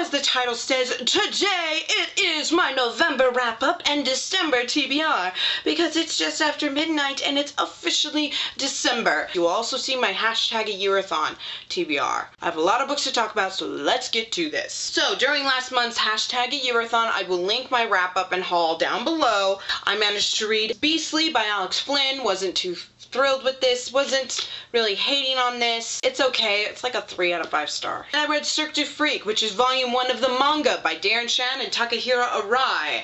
as the title says, today it is my November wrap-up and December TBR, because it's just after midnight and it's officially December. You will also see my hashtag AYearAthon TBR. I have a lot of books to talk about, so let's get to this. So during last month's hashtag AYearAthon, I will link my wrap-up and haul down below. I managed to read Beastly by Alex Flynn. Wasn't too thrilled with this, wasn't really hating on this. It's okay, it's like a 3 out of 5 star. And I read Cirque du Freak, which is volume 1 of the manga by Darren Shan and Takahiro Arai.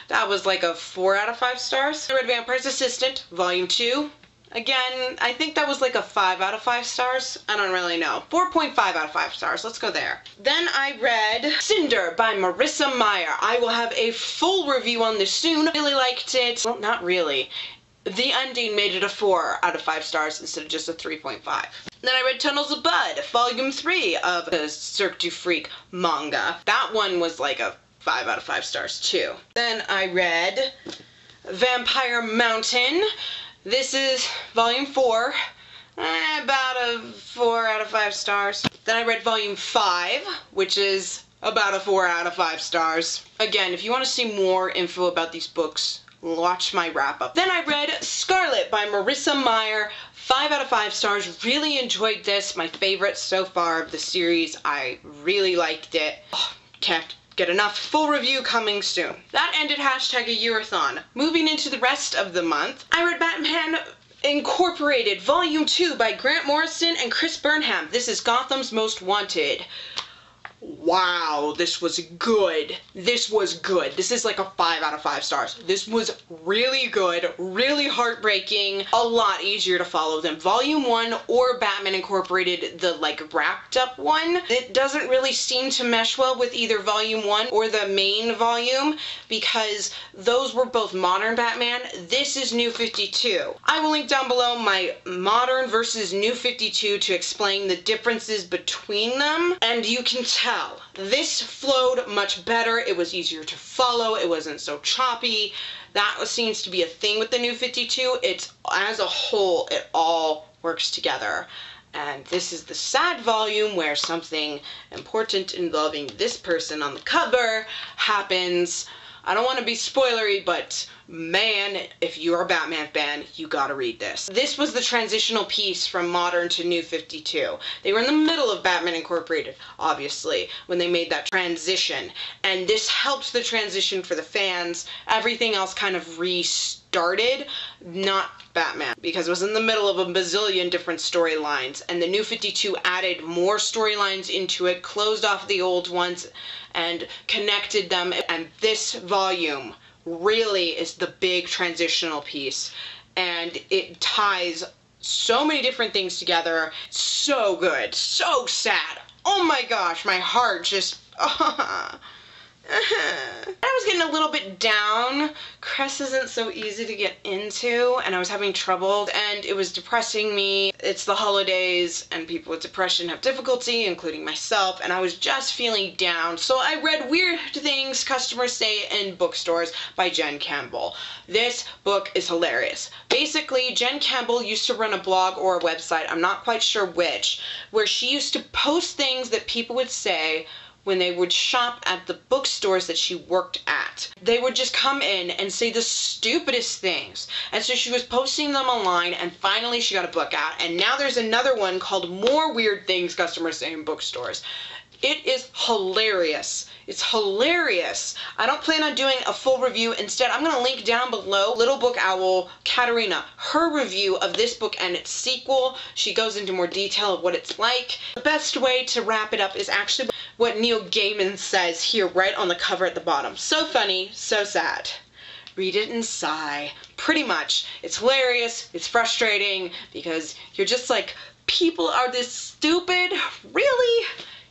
That was like a 4 out of 5 stars. I read Vampire's Assistant, volume 2. Again, I think that was like a 5 out of 5 stars. I don't really know. 4.5 out of 5 stars. Let's go there. Then I read Cinder by Marissa Meyer. I will have a full review on this soon. Really liked it. Well, not really. The ending made it a 4 out of 5 stars instead of just a 3.5. Then I read Tunnels of Blood, volume 3 of the Cirque du Freak manga. That one was like a 5 out of 5 stars too. Then I read Vampire Mountain. This is volume 4, about a 4 out of 5 stars. Then I read volume 5, which is about a 4 out of 5 stars. Again, if you want to see more info about these books, watch my wrap-up. Then I read Scarlet by Marissa Meyer, 5 out of 5 stars. Really enjoyed this, my favorite so far of the series. I really liked it. Oh, can't get enough. Full review coming soon. That ended hashtag AYearAthon. Moving into the rest of the month, I read Batman Incorporated, volume 2 by Grant Morrison and Chris Burnham. This is Gotham's Most Wanted. Wow, this was good. This was good. This is like a 5 out of 5 stars. This was really good, really heartbreaking, a lot easier to follow than volume 1 or Batman Incorporated, the like wrapped up one. It doesn't really seem to mesh well with either volume 1 or the main volume because those were both modern Batman. This is New 52. I will link down below my modern versus New 52 to explain the differences between them, and you can tell this flowed much better. It was easier to follow. It wasn't so choppy. That seems to be a thing with the New 52. It's, as a whole, it all works together. And this is the sad volume where something important involving this person on the cover happens. I don't want to be spoilery, but man, if you're a Batman fan, you gotta read this. This was the transitional piece from modern to New 52. They were in the middle of Batman Incorporated, obviously, when they made that transition. And this helped the transition for the fans. Everything else kind of restarted, not Batman, because it was in the middle of a bazillion different storylines. And the New 52 added more storylines into it, closed off the old ones, and connected them. And this volume really is the big transitional piece, and it ties so many different things together. So good, so sad. Oh my gosh, my heart just I was getting a little bit down. Cress isn't so easy to get into, and I was having trouble, and it was depressing me. It's the holidays, and people with depression have difficulty, including myself, and I was just feeling down. So I read Weird Things Customers Say in Bookstores by Jen Campbell. This book is hilarious. Basically, Jen Campbell used to run a blog or a website, I'm not quite sure which, where she used to post things that people would say when they would shop at the bookstores that she worked at. They would just come in and say the stupidest things. And so she was posting them online, and finally she got a book out. And now there's another one called More Weird Things Customers Say in Bookstores. It is hilarious. It's hilarious. I don't plan on doing a full review. Instead, I'm going to link down below Little Book Owl Katarina, her review of this book and its sequel. She goes into more detail of what it's like. The best way to wrap it up is actually what Neil Gaiman says here right on the cover at the bottom. So funny, so sad. Read it and sigh. Pretty much. It's hilarious. It's frustrating because you're just like, people are this stupid? Really?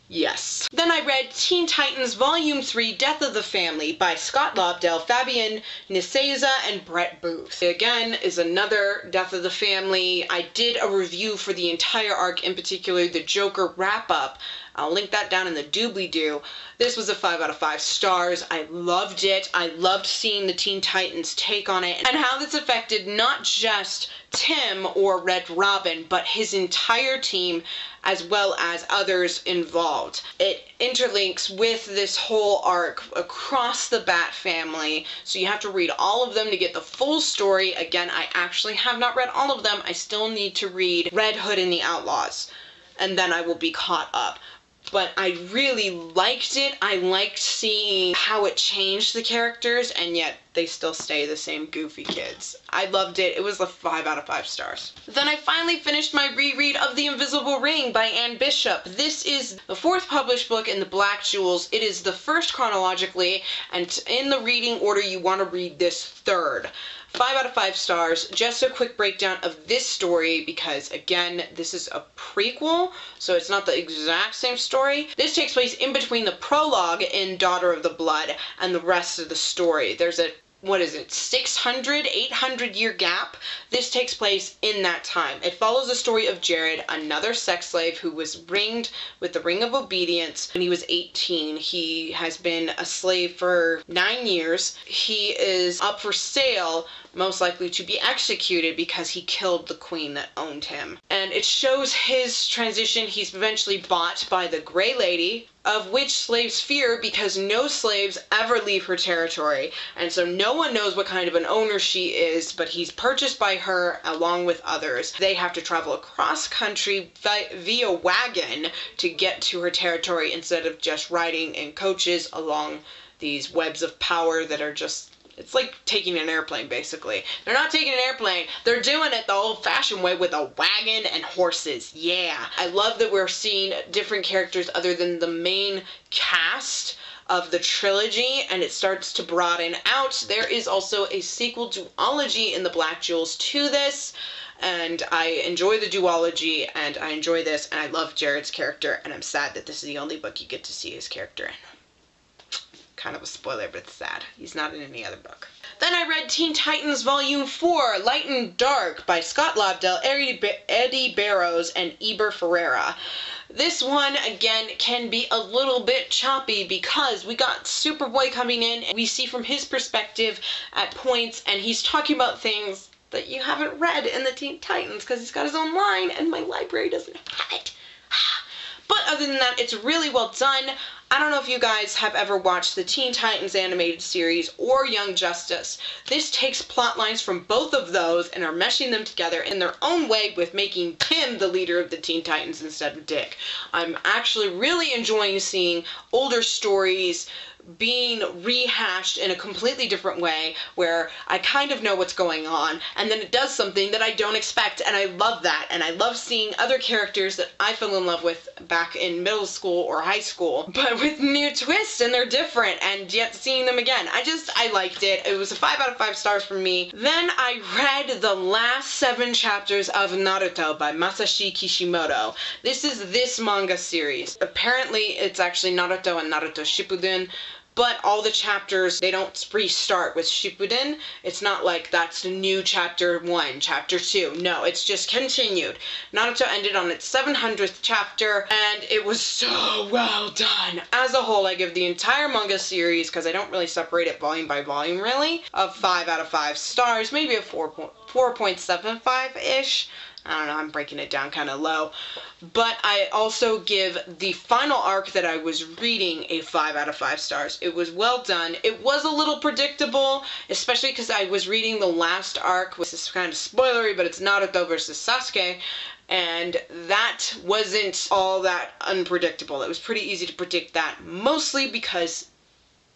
Yes. Then I read Teen Titans Volume 3, Death of the Family by Scott Lobdell, Fabian Nicieza, and Brett Booth. Again, is another Death of the Family. I did a review for the entire arc, in particular the Joker wrap-up, I'll link that down in the doobly-doo. This was a 5 out of 5 stars. I loved it. I loved seeing the Teen Titans take on it and how this affected not just Tim or Red Robin, but his entire team as well as others involved. It interlinks with this whole arc across the Bat family, so you have to read all of them to get the full story. Again, I actually have not read all of them. I still need to read Red Hood and the Outlaws, and then I will be caught up. But I really liked it. I liked seeing how it changed the characters, and yet they still stay the same goofy kids. I loved it. It was a 5 out of 5 stars. Then I finally finished my reread of The Invisible Ring by Anne Bishop. This is the 4th published book in the Black Jewels. It is the first chronologically, and in the reading order you want to read this 3rd. 5 out of 5 stars. Just a quick breakdown of this story because, again, this is a prequel, so it's not the exact same story. This takes place in between the prologue in Daughter of the Blood and the rest of the story. There's a 800 year gap. This takes place in that time. It follows the story of Jared, another sex slave who was ringed with the Ring of Obedience when he was 18. He has been a slave for 9 years. He is up for sale, most likely to be executed because he killed the queen that owned him. And it shows his transition. He's eventually bought by the Grey Lady, of which slaves fear because no slaves ever leave her territory, and so no one knows what kind of an owner she is, but he's purchased by her along with others. They have to travel across country via wagon to get to her territory instead of just riding in coaches along these webs of power that are just, it's like taking an airplane, basically. They're not taking an airplane, they're doing it the old-fashioned way with a wagon and horses. Yeah. I love that we're seeing different characters other than the main cast of the trilogy, and it starts to broaden out. There is also a sequel duology in the Black Jewels to this, and I enjoy the duology, and I enjoy this, and I love Jared's character, and I'm sad that this is the only book you get to see his character in. Kind of a spoiler, but it's sad. He's not in any other book. Then I read Teen Titans Volume 4, Light and Dark by Scott Lobdell, Eddie Barrows, and Eber Ferreira. This one, again, can be a little bit choppy because we got Superboy coming in, and we see from his perspective at points, and he's talking about things that you haven't read in the Teen Titans because he's got his own line, and my library doesn't have it. But other than that, it's really well done. I don't know if you guys have ever watched the Teen Titans animated series or Young Justice. This takes plot lines from both of those and are meshing them together in their own way with making Tim the leader of the Teen Titans instead of Dick. I'm actually really enjoying seeing older stories being rehashed in a completely different way where I kind of know what's going on and then it does something that I don't expect, and I love that. And I love seeing other characters that I fell in love with back in middle school or high school, but with new twists, and they're different, and yet seeing them again. I liked it. It was a 5 out of 5 stars for me. Then I read the last 7 chapters of Naruto by Masashi Kishimoto. This is this manga series. Apparently it's actually Naruto and Naruto Shippuden, but all the chapters, they don't restart with Shippuden. It's not like that's the new chapter 1, chapter 2. No, it's just continued. Naruto ended on its 700th chapter, and it was so well done. As a whole, I give the entire manga series, because I don't really separate it volume by volume, really, a 5 out of 5 stars, maybe a 4.75-ish. I don't know, I'm breaking it down kind of low. But I also give the final arc that I was reading a 5 out of 5 stars. It was well done. It was a little predictable, especially because I was reading the last arc, which is kind of spoilery, but it's Naruto versus Sasuke. And that wasn't all that unpredictable. It was pretty easy to predict that, mostly because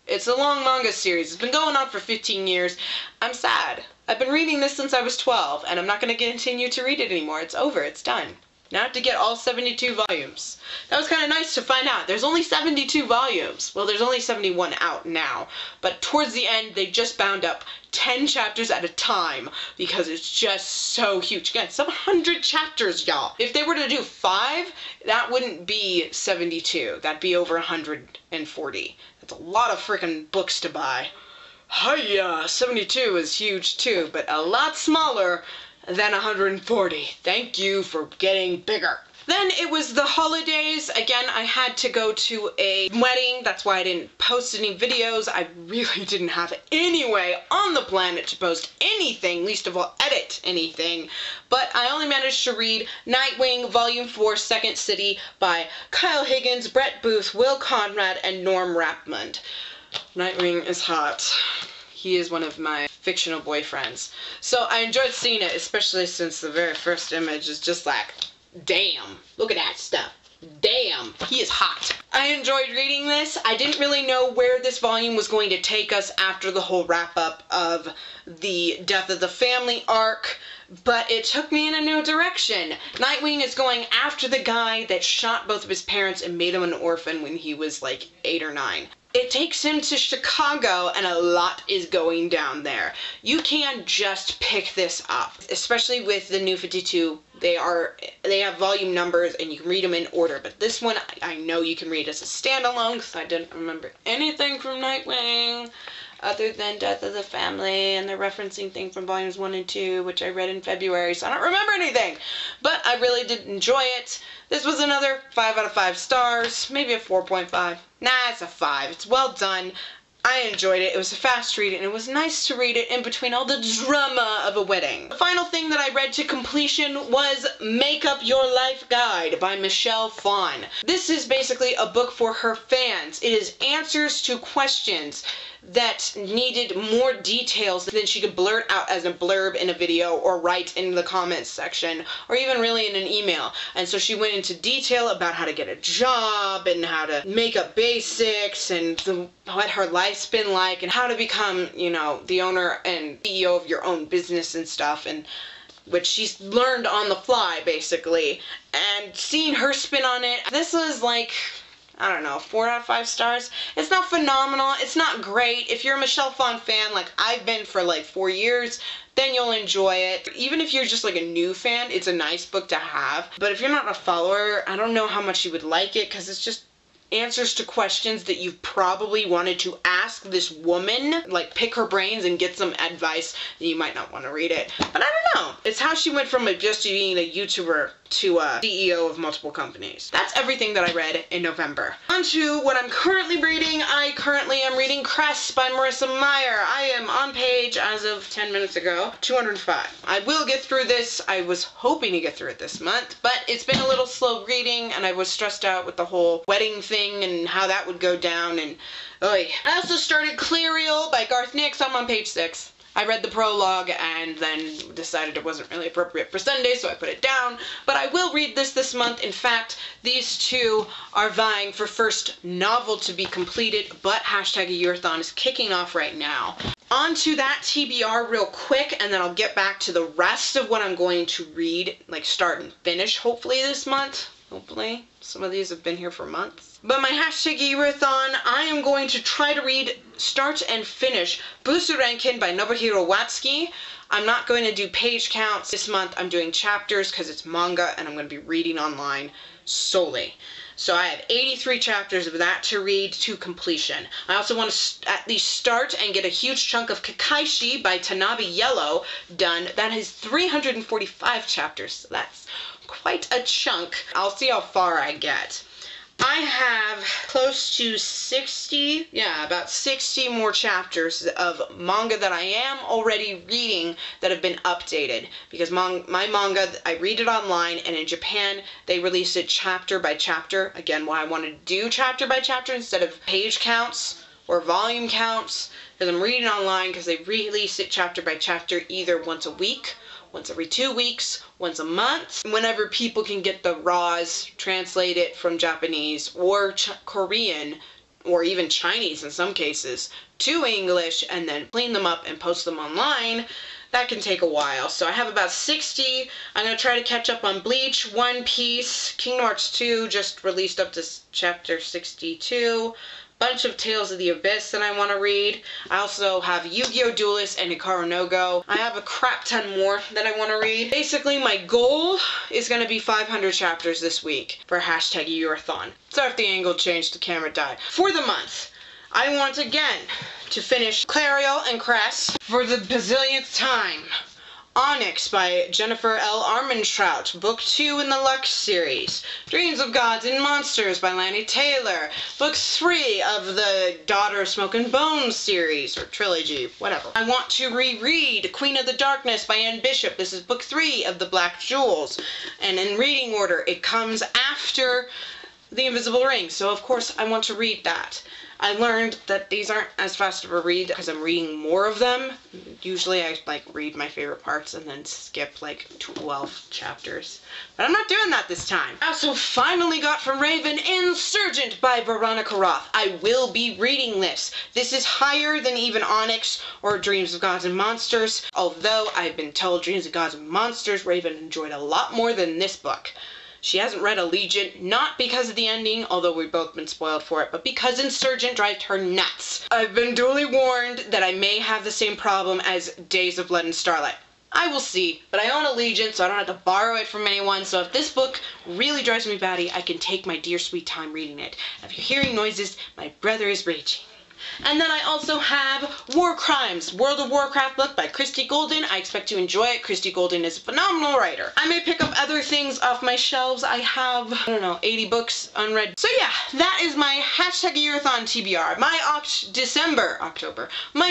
it's a long manga series. It's been going on for 15 years. I'm sad. I've been reading this since I was 12, and I'm not going to continue to read it anymore. It's over. It's done. Now I have to get all 72 volumes. That was kind of nice to find out. There's only 72 volumes. Well, there's only 71 out now. But towards the end, they just bound up 10 chapters at a time because it's just so huge. Again, 700 chapters, y'all. If they were to do 5, that wouldn't be 72. That'd be over 140. That's a lot of freaking books to buy. Hiya! 72 is huge too, but a lot smaller than 140. Thank you for getting bigger. Then it was the holidays. Again, I had to go to a wedding. That's why I didn't post any videos. I really didn't have any way on the planet to post anything, least of all edit anything. But I only managed to read Nightwing Volume 4, Second City by Kyle Higgins, Brett Booth, Will Conrad, and Norm Rapmund. Nightwing is hot. He is one of my fictional boyfriends. So I enjoyed seeing it, especially since the very first image is just like, damn, look at that stuff. Damn, he is hot. I enjoyed reading this. I didn't really know where this volume was going to take us after the whole wrap-up of the Death of the Family arc, but it took me in a new direction. Nightwing is going after the guy that shot both of his parents and made him an orphan when he was like 8 or 9. It takes him to Chicago, and a lot is going down there. You can't just pick this up, especially with the New 52. They have volume numbers, and you can read them in order. But this one, I know you can read as a standalone, because I didn't remember anything from Nightwing, other than Death of the Family, and the referencing thing from volumes 1 and 2, which I read in February, so I don't remember anything. But I really did enjoy it. This was another 5 out of 5 stars, maybe a 4.5. Nah, it's a 5. It's well done. I enjoyed it. It was a fast read, and it was nice to read it in between all the drama of a wedding. The final thing that I read to completion was Make Up Your Life Guide by Michelle Phan. This is basically a book for her fans. It is answers to questions that needed more details than she could blurt out as a blurb in a video or write in the comments section or even really in an email. And so she went into detail about how to get a job and how to make up basics and what her life's been like and how to become, you know, the owner and CEO of your own business and stuff, and which she's learned on the fly basically. And seeing her spin on it, this was like, I don't know, 4 out of 5 stars. It's not phenomenal. It's not great. If you're a Michelle Phan fan, like I've been for like 4 years, then you'll enjoy it. Even if you're just like a new fan, it's a nice book to have. But if you're not a follower, I don't know how much you would like it, because it's just answers to questions that you've probably wanted to ask this woman. Like, pick her brains and get some advice. You might not want to read it, but I don't know. It's how she went from just being a YouTuber to a CEO of multiple companies. That's everything that I read in November. On to what I'm currently reading. I currently am reading Cress by Marissa Meyer. I am on page, as of 10 minutes ago, 205. I will get through this. I was hoping to get through it this month, but it's been a little slow reading, and I was stressed out with the whole wedding thing and how that would go down, and oy. I also started Clerial by Garth Nix. I'm on page 6. I read the prologue and then decided it wasn't really appropriate for Sunday, so I put it down. But I will read this month. In fact, these two are vying for first novel to be completed, but #AYearAthon is kicking off right now. On to that TBR real quick, and then I'll get back to the rest of what I'm going to read, like start and finish, hopefully this month. Hopefully. Some of these have been here for months. But my #AYearAthon, I am going to try to read, start and finish Busurenkin by Nobuhiro Watsuki. I'm not going to do page counts this month. I'm doing chapters because it's manga and I'm going to be reading online solely. So I have 83 chapters of that to read to completion. I also want to at least start and get a huge chunk of Kakaishi by Tanabe Yellow done. That has 345 chapters, so that's quite a chunk. I'll see how far I get. I have close to 60, about 60 more chapters of manga that I am already reading that have been updated. Because my manga, I read it online, and in Japan, they release it chapter by chapter. Again, why I want to do chapter by chapter instead of page counts or volume counts. Because I'm reading online, because they release it chapter by chapter either once a week, once every 2 weeks, once a month, whenever people can get the raws, translate it from Japanese or Korean, or even Chinese in some cases, to English, and then clean them up and post them online. That can take a while. So I have about 60. I'm going to try to catch up on Bleach, One Piece, Kingdom Hearts 2 just released up to chapter 62. Bunch of Tales of the Abyss that I want to read. I also have Yu-Gi-Oh! Duelist and Hikaru no Go. I have a crap ton more that I want to read. Basically, my goal is going to be 500 chapters this week for #AYearAthon. Sorry if the angle changed, the camera died. For the month, I want again to finish Clerial and Cress for the bazillionth time Onyx by Jennifer L. Armentrout, Book 2 in the Lux series. Dreams of Gods and Monsters by Laini Taylor, Book 3 of the Daughter of Smoke and Bones series, or trilogy, whatever. I want to reread Queen of the Darkness by Anne Bishop. This is Book 3 of the Black Jewels. And in reading order, it comes after The Invisible Ring, so of course I want to read that. I learned that these aren't as fast of a read because I'm reading more of them. Usually I read my favorite parts and then skip 12 chapters. But I'm not doing that this time. I also finally got from Raven Insurgent by Veronica Roth. I will be reading this. This is higher than even Onyx or Dreams of Gods and Monsters. Although I've been told Dreams of Gods and Monsters Raven enjoyed a lot more than this book. She hasn't read Allegiant, not because of the ending, although we've both been spoiled for it, but because Insurgent drives her nuts. I've been duly warned that I may have the same problem as Days of Blood and Starlight. I will see, but I own Allegiant, so I don't have to borrow it from anyone, so if this book really drives me batty, I can take my dear sweet time reading it. If you're hearing noises, my brother is raging. And then I also have War Crimes, World of Warcraft book by Christy Golden. I expect to enjoy it. Christy Golden is a phenomenal writer. I may pick up other things off my shelves. I have, 80 books unread. So yeah, that is my #AYearAthon TBR, my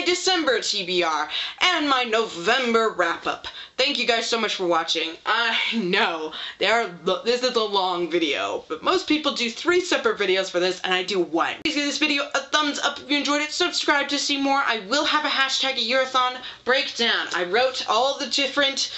December TBR, and my November wrap-up. Thank you guys so much for watching. I know this is a long video, but most people do 3 separate videos for this, and I do 1. Please give this video a thumbs up if you enjoyed it. Subscribe to see more. I will have a #AYearAthon breakdown. I wrote all the different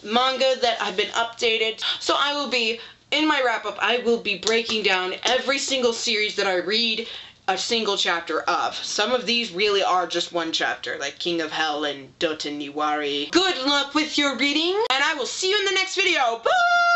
manga that have been updated, so I will be, in my wrap-up, I will be breaking down every single series that I read a single chapter of. Some of these really are just 1 chapter, like King of Hell and Doton Niwari. Good luck with your reading, and I will see you in the next video. Bye!